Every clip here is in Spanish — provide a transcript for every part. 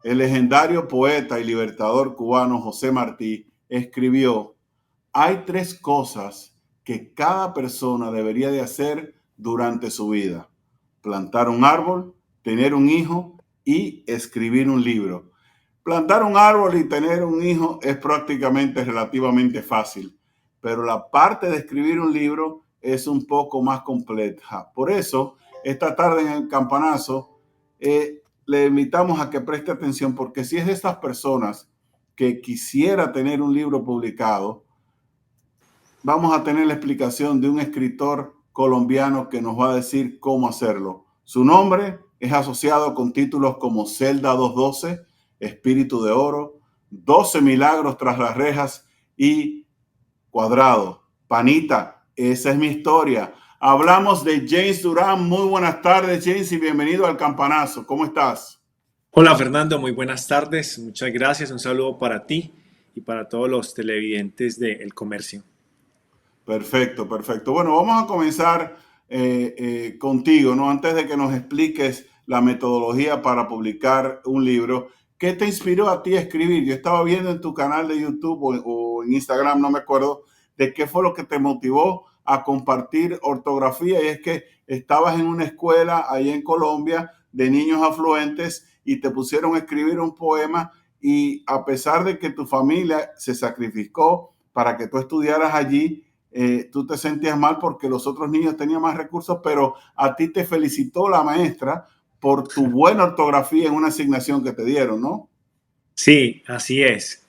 El legendario poeta y libertador cubano José Martí escribió: hay tres cosas que cada persona debería de hacer durante su vida: plantar un árbol, tener un hijo y escribir un libro. Plantar un árbol y tener un hijo es prácticamente relativamente fácil, pero la parte de escribir un libro es un poco más compleja. Por eso, esta tarde en el campanazo, le invitamos a que preste atención, porque si es de estas personas que quisiera tener un libro publicado, vamos a tener la explicación de un escritor colombiano que nos va a decir cómo hacerlo. Su nombre es asociado con títulos como Celda 212, Espíritu de Oro, 12 Milagros tras las rejas y Cuadrado. Panita, esa es mi historia. Hablamos de James Durán. Muy buenas tardes, James, y bienvenido al Campanazo. ¿Cómo estás? Hola Fernando, muy buenas tardes. Muchas gracias. Un saludo para ti y para todos los televidentes de El Comercio. Perfecto, perfecto. Bueno, vamos a comenzar contigo, ¿no? Antes de que nos expliques la metodología para publicar un libro, ¿qué te inspiró a ti a escribir? Yo estaba viendo en tu canal de YouTube o en Instagram, no me acuerdo, de qué fue lo que te motivó a compartir ortografía. Y es que estabas en una escuela ahí en Colombia de niños afluentes y te pusieron a escribir un poema, y a pesar de que tu familia se sacrificó para que tú estudiaras allí, tú te sentías mal porque los otros niños tenían más recursos, pero a ti te felicitó la maestra por tu buena ortografía en una asignación que te dieron, ¿no? Sí, así es.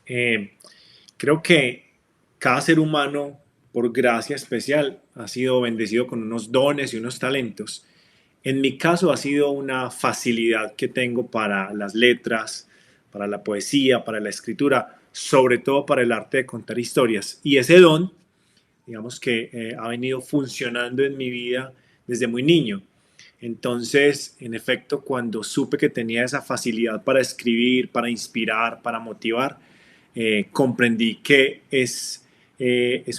Creo que cada ser humano, por gracia especial, ha sido bendecido con unos dones y unos talentos. En mi caso ha sido una facilidad que tengo para las letras, para la poesía, para la escritura, sobre todo para el arte de contar historias. Y ese don, digamos que ha venido funcionando en mi vida desde muy niño. Entonces, en efecto, cuando supe que tenía esa facilidad para escribir, para inspirar, para motivar, comprendí que es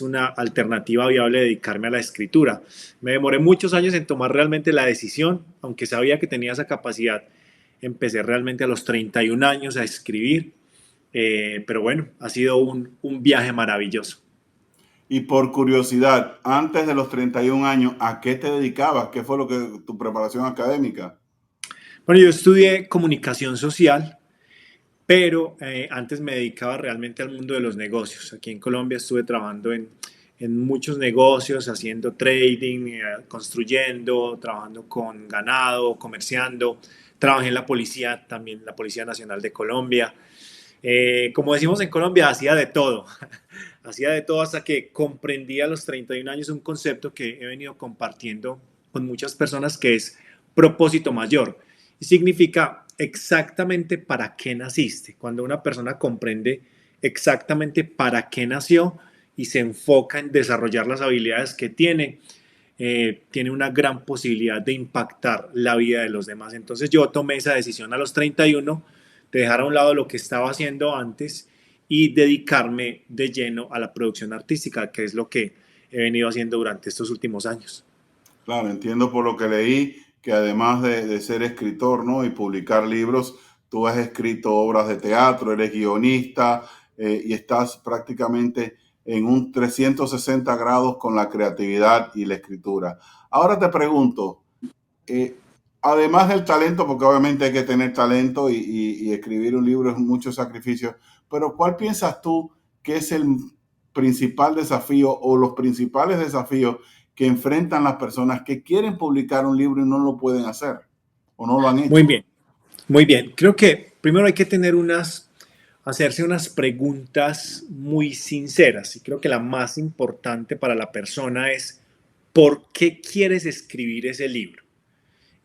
una alternativa viable dedicarme a la escritura. Me demoré muchos años en tomar realmente la decisión, aunque sabía que tenía esa capacidad. Empecé realmente a los 31 años a escribir, pero bueno, ha sido un viaje maravilloso. Y por curiosidad, antes de los 31 años, ¿a qué te dedicabas? ¿Qué fue lo que tu preparación académica? Bueno, yo estudié comunicación social, pero antes me dedicaba realmente al mundo de los negocios. Aquí en Colombia estuve trabajando en muchos negocios, haciendo trading, construyendo, trabajando con ganado, comerciando. Trabajé en la policía, también la Policía Nacional de Colombia. Como decimos en Colombia, hacía de todo. Hacía de todo hasta que comprendí a los 31 años un concepto que he venido compartiendo con muchas personas, que es propósito mayor. Y significa exactamente para qué naciste. Cuando una persona comprende exactamente para qué nació y se enfoca en desarrollar las habilidades que tiene una gran posibilidad de impactar la vida de los demás. Entonces yo tomé esa decisión a los 31 de dejar a un lado lo que estaba haciendo antes y dedicarme de lleno a la producción artística, que es lo que he venido haciendo durante estos últimos años. Claro, entiendo por lo que leí que además de ser escritor, ¿no? Y publicar libros, tú has escrito obras de teatro, eres guionista, y estás prácticamente en un 360 grados con la creatividad y la escritura. Ahora te pregunto, eh, además del talento, porque obviamente hay que tener talento y escribir un libro es mucho sacrificio, pero ¿cuál piensas tú que es el principal desafío o los principales desafíos que enfrentan las personas que quieren publicar un libro y no lo pueden hacer o no lo han Muy hecho? bien, muy bien. Creo que primero hay que hacerse unas preguntas muy sinceras, y creo que la más importante para la persona es: ¿por qué quieres escribir ese libro?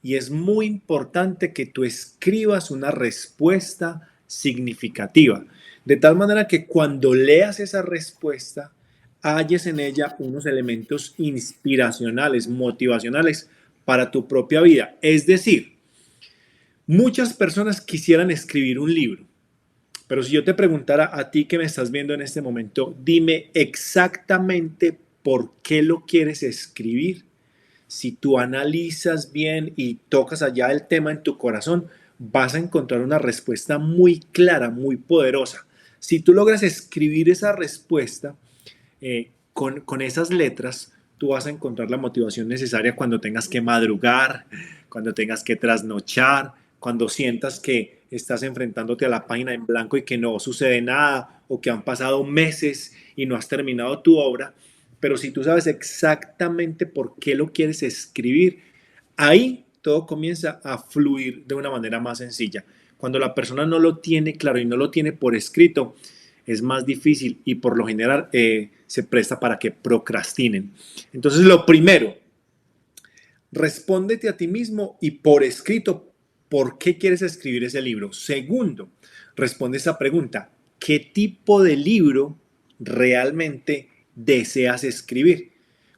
Y es muy importante que tú escribas una respuesta significativa, de tal manera que cuando leas esa respuesta halles en ella unos elementos inspiracionales, motivacionales para tu propia vida. Es decir, muchas personas quisieran escribir un libro, pero si yo te preguntara a ti que me estás viendo en este momento, dime exactamente por qué lo quieres escribir. Si tú analizas bien y tocas allá el tema en tu corazón, vas a encontrar una respuesta muy clara, muy poderosa. Si tú logras escribir esa respuesta con esas letras, tú vas a encontrar la motivación necesaria cuando tengas que madrugar, cuando tengas que trasnochar, cuando sientas que estás enfrentándote a la página en blanco y que no sucede nada o que han pasado meses y no has terminado tu obra. Pero si tú sabes exactamente por qué lo quieres escribir, ahí todo comienza a fluir de una manera más sencilla. Cuando la persona no lo tiene claro y no lo tiene por escrito, es más difícil y por lo general se presta para que procrastinen. Entonces, lo primero, respóndete a ti mismo y por escrito, ¿por qué quieres escribir ese libro? Segundo, responde esa pregunta, ¿qué tipo de libro realmente deseas escribir?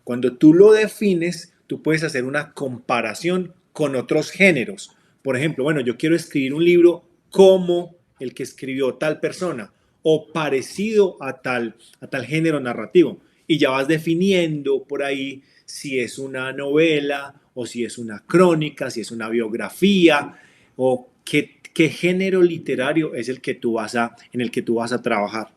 Cuando tú lo defines, tú puedes hacer una comparación con otros géneros. Por ejemplo, bueno, yo quiero escribir un libro como el que escribió tal persona o parecido a tal género narrativo. Y ya vas definiendo por ahí si es una novela o si es una crónica, si es una biografía o qué género literario es el que en el que tú vas a trabajar.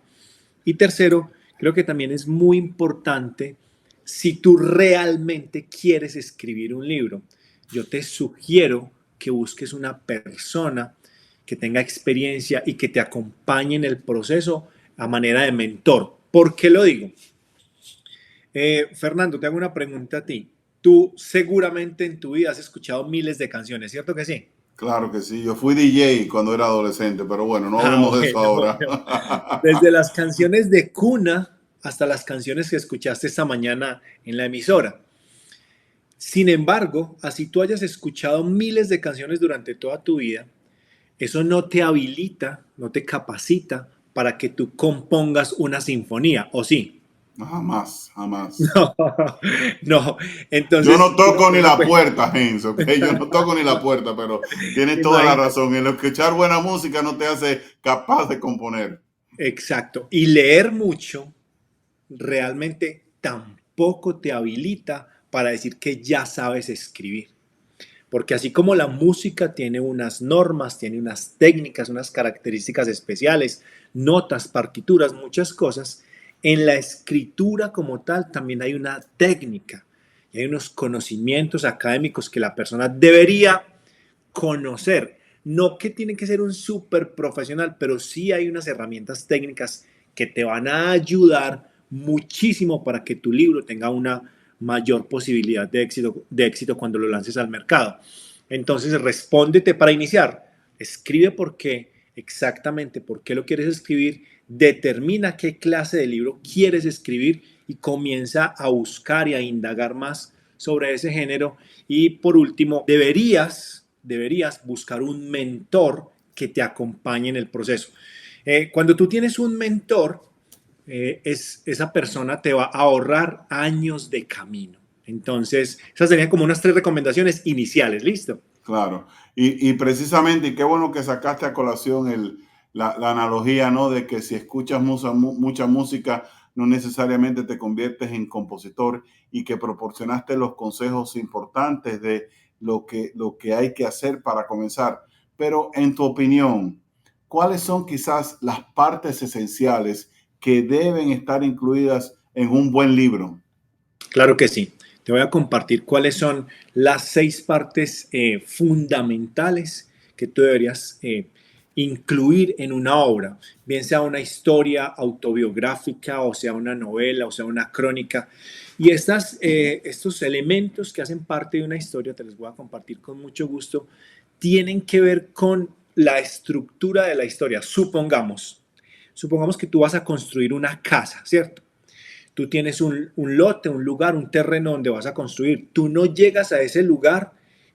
Y tercero, creo que también es muy importante si tú realmente quieres escribir un libro. Yo te sugiero que busques una persona que tenga experiencia y que te acompañe en el proceso a manera de mentor. ¿Por qué lo digo? Fernando, te hago una pregunta a ti. Tú seguramente en tu vida has escuchado miles de canciones, ¿cierto que sí? Claro que sí, yo fui DJ cuando era adolescente, pero bueno, no Ah, hablemos de eso bueno, ahora. bueno. Desde las canciones de cuna hasta las canciones que escuchaste esta mañana en la emisora. Sin embargo, así tú hayas escuchado miles de canciones durante toda tu vida, eso no te habilita, no te capacita para que tú compongas una sinfonía, ¿o sí? Jamás, jamás. No, no. Yo no Entonces, toco ni la pues, puerta, Gens, ¿ok? Yo no toco ni la puerta, pero tienes toda la imagínate. razón. El escuchar buena música no te hace capaz de componer. Exacto. Y leer mucho realmente tampoco te habilita para decir que ya sabes escribir. Porque así como la música tiene unas normas, tiene unas técnicas, unas características especiales, notas, partituras, muchas cosas, en la escritura como tal también hay una técnica y hay unos conocimientos académicos que la persona debería conocer. No que tiene que ser un súper profesional, pero sí hay unas herramientas técnicas que te van a ayudar muchísimo para que tu libro tenga una mayor posibilidad de éxito cuando lo lances al mercado. Entonces, respóndete para iniciar. Escribe por qué, exactamente por qué lo quieres escribir, determina qué clase de libro quieres escribir y comienza a buscar y a indagar más sobre ese género. Y por último, deberías buscar un mentor que te acompañe en el proceso. Cuando tú tienes un mentor, esa persona te va a ahorrar años de camino. Entonces, esas serían como unas 3 recomendaciones iniciales, ¿listo? Claro. Y precisamente, y qué bueno que sacaste a colación la analogía, ¿no? De que si escuchas mucha música, no necesariamente te conviertes en compositor y que proporcionaste los consejos importantes de lo que hay que hacer para comenzar. Pero en tu opinión, ¿cuáles son quizás las partes esenciales que deben estar incluidas en un buen libro? Claro que sí. Te voy a compartir cuáles son las 6 partes fundamentales que tú deberías incluir en una obra, bien sea una historia autobiográfica o sea una novela o sea una crónica. Y estos elementos que hacen parte de una historia, te los voy a compartir con mucho gusto, tienen que ver con la estructura de la historia. Supongamos que tú vas a construir una casa, ¿cierto? Tú tienes un lote, un lugar, un terreno donde vas a construir. Tú no llegas a ese lugar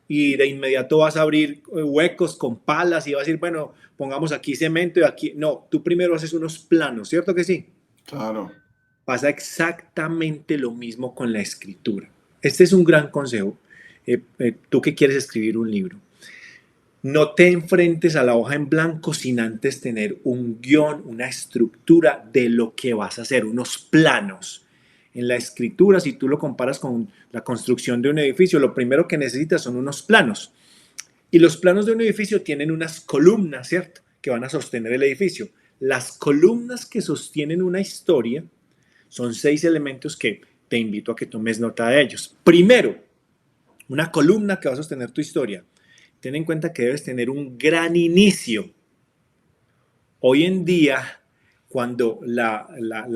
y de inmediato vas a abrir huecos con palas y vas a decir, bueno, pongamos aquí cemento y aquí. No, tú primero haces unos planos, ¿cierto que sí? Claro. Pasa exactamente lo mismo con la escritura. Este es un gran consejo. Tú que quieres escribir un libro. No te enfrentes a la hoja en blanco sin antes tener un guión, una estructura de lo que vas a hacer, unos planos. En la escritura, si tú lo comparas con la construcción de un edificio, lo primero que necesitas son unos planos. Y los planos de un edificio tienen unas columnas, ¿cierto? Que van a sostener el edificio. Las columnas que sostienen una historia son 6 elementos que te invito a que tomes nota de ellos. Primero, una columna que va a sostener tu historia. Ten en cuenta que debes tener un gran inicio. Hoy en día, cuando la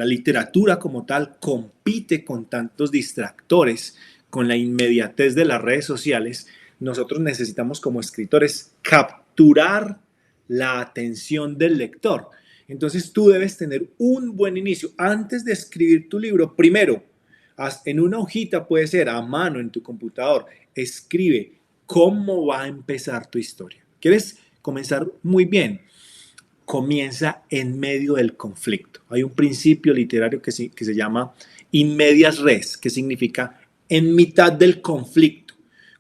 literatura como tal compite con tantos distractores, con la inmediatez de las redes sociales, nosotros necesitamos como escritores capturar la atención del lector. Entonces tú debes tener un buen inicio. Antes de escribir tu libro, primero, en una hojita, puede ser a mano en tu computador, escribe cómo va a empezar tu historia. ¿Quieres comenzar muy bien? Comienza en medio del conflicto. Hay un principio literario que se llama in medias res, que significa en mitad del conflicto.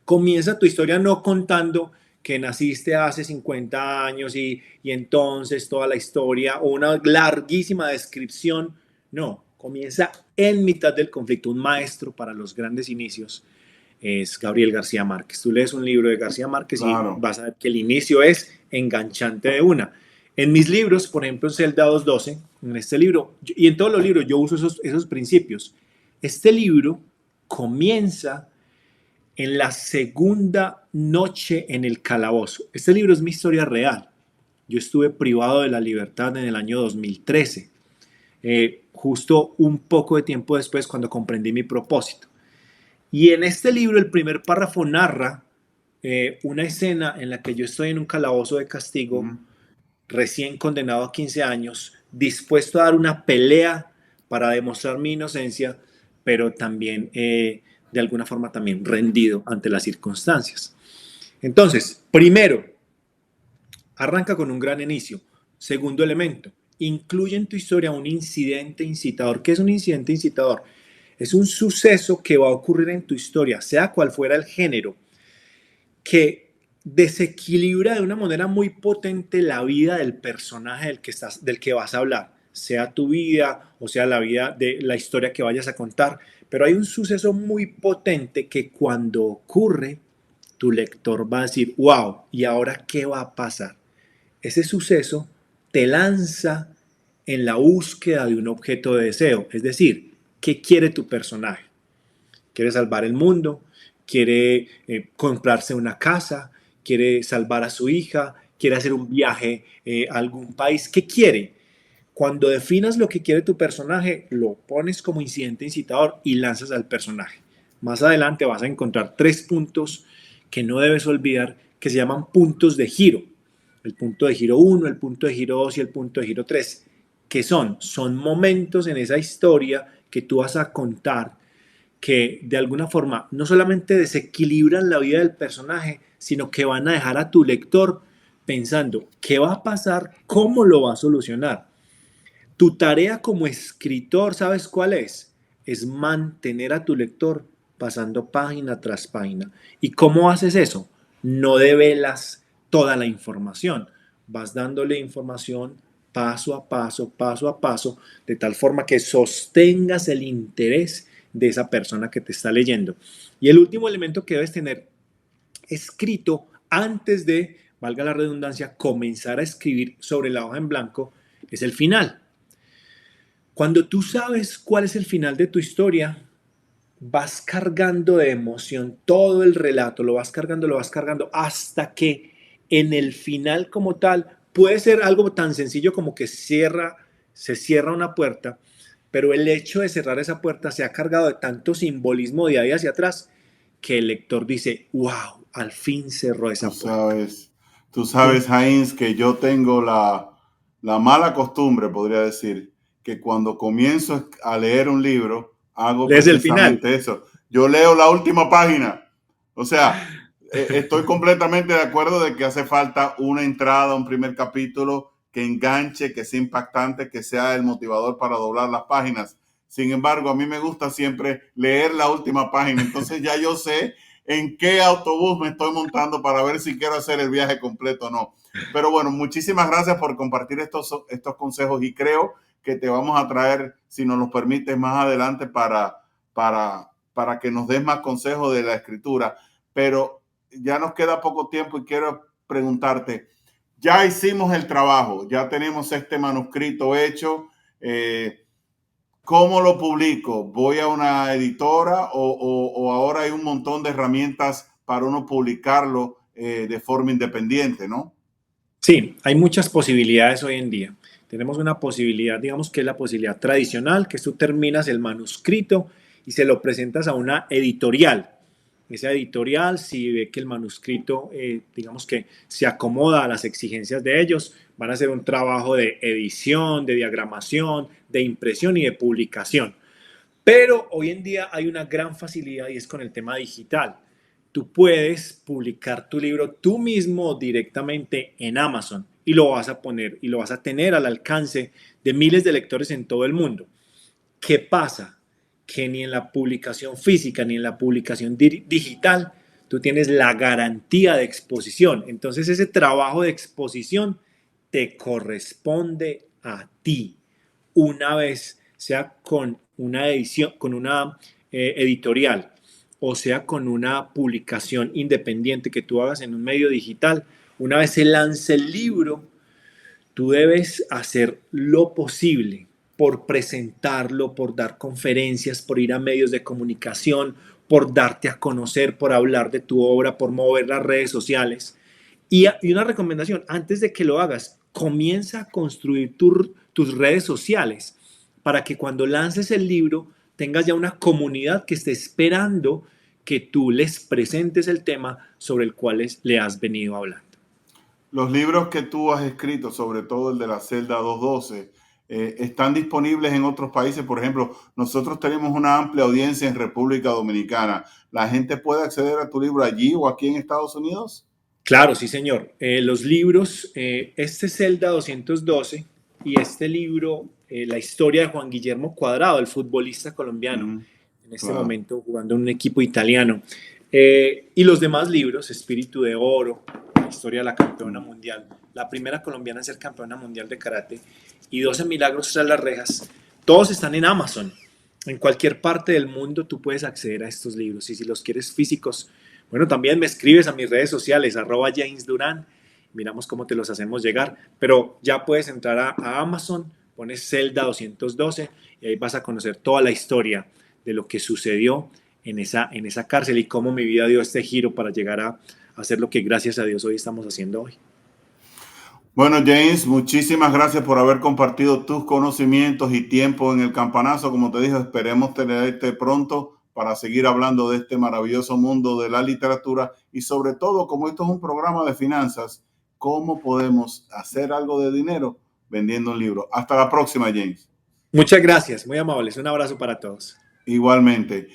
Comienza tu historia no contando que naciste hace 50 años y entonces toda la historia o una larguísima descripción. No, comienza en mitad del conflicto. Un maestro para los grandes inicios es Gabriel García Márquez. Tú lees un libro de García Márquez y Claro. vas a ver que el inicio es enganchante de una. En mis libros, por ejemplo, en Celda 212, en este libro, y en todos los libros yo uso esos principios. Este libro comienza en la segunda noche en el calabozo. Este libro es mi historia real. Yo estuve privado de la libertad en el año 2013, justo un poco de tiempo después cuando comprendí mi propósito. Y en este libro el primer párrafo narra una escena en la que yo estoy en un calabozo de castigo, recién condenado a 15 años, dispuesto a dar una pelea para demostrar mi inocencia, pero también de alguna forma también rendido ante las circunstancias. Entonces, primero, arranca con un gran inicio. Segundo elemento, incluye en tu historia un incidente incitador. ¿Qué es un incidente incitador? Es un suceso que va a ocurrir en tu historia, sea cual fuera el género, que desequilibra de una manera muy potente la vida del personaje del que vas a hablar, sea tu vida o sea la vida de la historia que vayas a contar. Pero hay un suceso muy potente que cuando ocurre, tu lector va a decir, wow, ¿y ahora qué va a pasar? Ese suceso te lanza en la búsqueda de un objeto de deseo, es decir, ¿qué quiere tu personaje? ¿Quiere salvar el mundo? ¿Quiere comprarse una casa? ¿Quiere salvar a su hija? ¿Quiere hacer un viaje a algún país? ¿Qué quiere? Cuando definas lo que quiere tu personaje, lo pones como incidente incitador y lanzas al personaje. Más adelante vas a encontrar 3 puntos que no debes olvidar que se llaman puntos de giro. El punto de giro 1, el punto de giro 2 y el punto de giro 3. ¿Qué son? Son momentos en esa historia que tú vas a contar que de alguna forma no solamente desequilibran la vida del personaje, sino que van a dejar a tu lector pensando qué va a pasar, cómo lo va a solucionar. Tu tarea como escritor, ¿sabes cuál es? Es mantener a tu lector pasando página tras página. ¿Y cómo haces eso? No develas toda la información. Vas dándole información paso a paso, de tal forma que sostengas el interés de esa persona que te está leyendo. Y el último elemento que debes tener escrito antes de, valga la redundancia, comenzar a escribir sobre la hoja en blanco es el final. Cuando tú sabes cuál es el final de tu historia, vas cargando de emoción todo el relato, lo vas cargando hasta que en el final como tal puede ser algo tan sencillo como que se cierra una puerta, pero el hecho de cerrar esa puerta se ha cargado de tanto simbolismo de ahí hacia atrás que el lector dice, wow, al fin cerró Tú esa puerta. sabes, tú sabes, Heinz, que yo tengo la mala costumbre, podría decir, que cuando comienzo a leer un libro, hago Lees el final. precisamente eso. Yo leo la última página. O sea, estoy completamente de acuerdo de que hace falta una entrada, un primer capítulo que enganche, que sea impactante, que sea el motivador para doblar las páginas. Sin embargo, a mí me gusta siempre leer la última página. Entonces ya yo sé en qué autobús me estoy montando para ver si quiero hacer el viaje completo o no. Pero bueno, muchísimas gracias por compartir estos consejos y creo que te vamos a traer, si nos los permites, más adelante para que nos des más consejos de la escritura. Pero ya nos queda poco tiempo y quiero preguntarte, ya hicimos el trabajo, ya tenemos este manuscrito hecho. ¿Cómo lo publico? ¿Voy a una editora o ahora hay un montón de herramientas para uno publicarlo de forma independiente, ¿no? Sí, hay muchas posibilidades hoy en día. Tenemos una posibilidad, digamos que es la posibilidad tradicional, que tú terminas el manuscrito y se lo presentas a una editorial. Esa editorial, si ve que el manuscrito, digamos que se acomoda a las exigencias de ellos, van a hacer un trabajo de edición, de diagramación, de impresión y de publicación. Pero hoy en día hay una gran facilidad y es con el tema digital. Tú puedes publicar tu libro tú mismo directamente en Amazon y lo vas a poner y lo vas a tener al alcance de miles de lectores en todo el mundo. ¿Qué pasa? Que ni en la publicación física ni en la publicación digital tú tienes la garantía de exposición. Entonces ese trabajo de exposición te corresponde a ti una vez, sea con una edición, con una editorial o sea con una publicación independiente que tú hagas en un medio digital. Una vez se lance el libro, tú debes hacer lo posible por presentarlo, por dar conferencias, por ir a medios de comunicación, por darte a conocer, por hablar de tu obra, por mover las redes sociales. Y una recomendación, antes de que lo hagas, comienza a construir tus redes sociales para que cuando lances el libro tengas ya una comunidad que esté esperando que tú les presentes el tema sobre el cual le has venido hablando. Los libros que tú has escrito, sobre todo el de la celda 212, están disponibles en otros países. Por ejemplo, nosotros tenemos una amplia audiencia en República Dominicana. ¿La gente puede acceder a tu libro allí o aquí en Estados Unidos? Claro, sí, señor. Los libros, este Celda 212 y este libro, la historia de Juan Guillermo Cuadrado, el futbolista colombiano, en este Claro. momento jugando en un equipo italiano, y los demás libros, Espíritu de Oro, la historia de la campeona mundial, la primera colombiana en ser campeona mundial de karate, y 12 milagros tras las rejas, todos están en Amazon. En cualquier parte del mundo tú puedes acceder a estos libros y si los quieres físicos, bueno, también me escribes a mis redes sociales, @JamesDurán, miramos cómo te los hacemos llegar, pero ya puedes entrar a Amazon, pones Celda 212 y ahí vas a conocer toda la historia de lo que sucedió en esa cárcel y cómo mi vida dio este giro para llegar a hacer lo que gracias a Dios hoy estamos haciendo hoy. Bueno, James, muchísimas gracias por haber compartido tus conocimientos y tiempo en el campanazo. Como te dije, esperemos tenerte pronto para seguir hablando de este maravilloso mundo de la literatura y sobre todo, como esto es un programa de finanzas, cómo podemos hacer algo de dinero vendiendo un libro. Hasta la próxima, James. Muchas gracias, muy amables, un abrazo para todos. Igualmente.